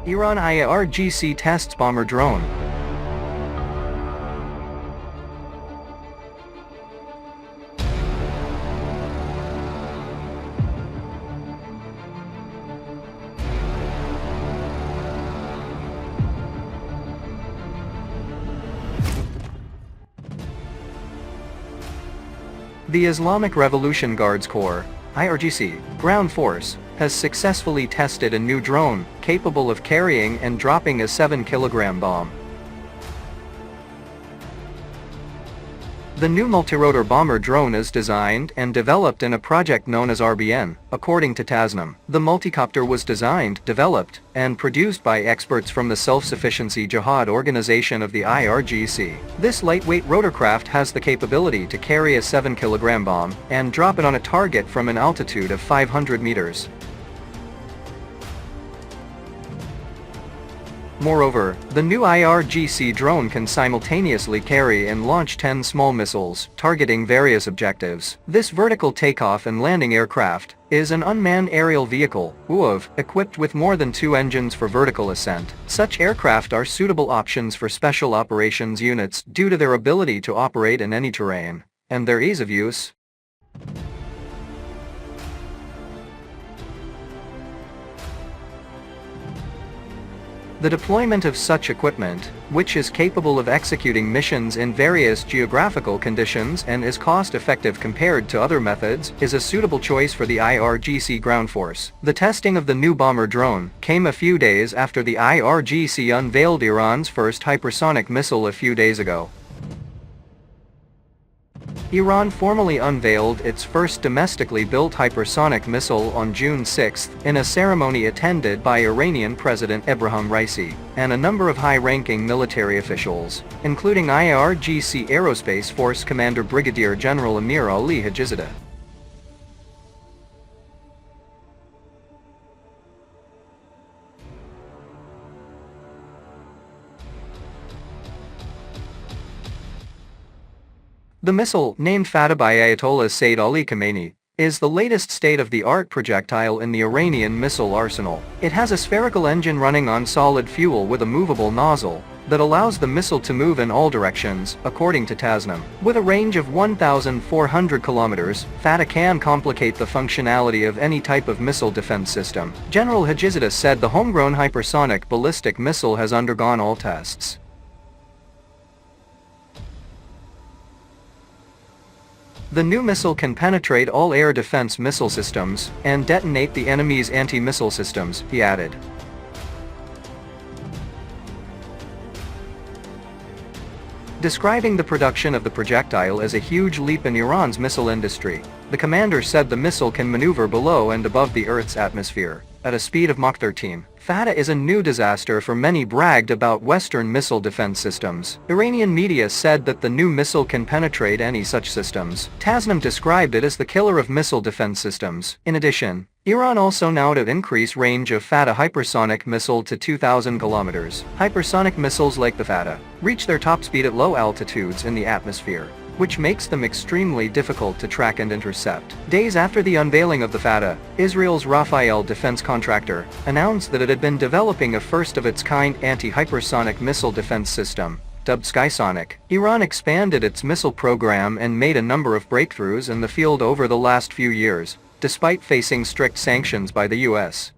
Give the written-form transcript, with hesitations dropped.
Iran Irgc tests bomber drone. The Islamic Revolution Guards Corps, Irgc, ground force, has successfully tested a new drone, capable of carrying and dropping a 7-kilogram bomb. The new multirotor bomber drone is designed and developed in a project known as Arbaeen, according to Tasnim. The multicopter was designed, developed, and produced by experts from the Self-Sufficiency Jihad organization of the Irgc. This lightweight rotorcraft has the capability to carry a 7-kilogram bomb and drop it on a target from an altitude of 500 meters. Moreover, the new Irgc drone can simultaneously carry and launch 10 small missiles, targeting various objectives. This vertical takeoff and landing aircraft is an unmanned aerial vehicle, UAV, equipped with more than 2 engines for vertical ascent. Such aircraft are suitable options for special operations units due to their ability to operate in any terrain, and their ease of use. The deployment of such equipment, which is capable of executing missions in various geographical conditions and is cost-effective compared to other methods, is a suitable choice for the Irgc ground force. The testing of the new bomber drone came a few days after the Irgc unveiled Iran's first hypersonic missile a few days ago. Iran formally unveiled its first domestically built hypersonic missile on June 6 in a ceremony attended by Iranian President Ebrahim Raisi and a number of high-ranking military officials, including Irgc Aerospace Force Commander Brigadier General Amir Ali Hajizadeh. The missile, named Fateh by Ayatollah Sayyid Ali Khamenei, is the latest state-of-the-art projectile in the Iranian missile arsenal. It has a spherical engine running on solid fuel with a movable nozzle that allows the missile to move in all directions, according to Tasnim. With a range of 1,400 kilometers, Fateh can complicate the functionality of any type of missile defense system. General Hajizadeh said the homegrown hypersonic ballistic missile has undergone all tests. The new missile can penetrate all air defense missile systems and detonate the enemy's anti-missile systems, he added. Describing the production of the projectile as a huge leap in Iran's missile industry, the commander said the missile can maneuver below and above the Earth's atmosphere at a speed of Mach 13. Fateh is a new disaster for many bragged about Western missile defense systems. Iranian media said that the new missile can penetrate any such systems. Tasnim described it as the killer of missile defense systems. In addition, Iran also now to increase range of Fateh hypersonic missile to 2,000 kilometers. Hypersonic missiles like the Fateh reach their top speed at low altitudes in the atmosphere, which makes them extremely difficult to track and intercept. Days after the unveiling of the Fateh, Israel's Rafael defense contractor announced that it had been developing a first-of-its-kind anti-hypersonic missile defense system, dubbed Skysonic. Iran expanded its missile program and made a number of breakthroughs in the field over the last few years, despite facing strict sanctions by the US.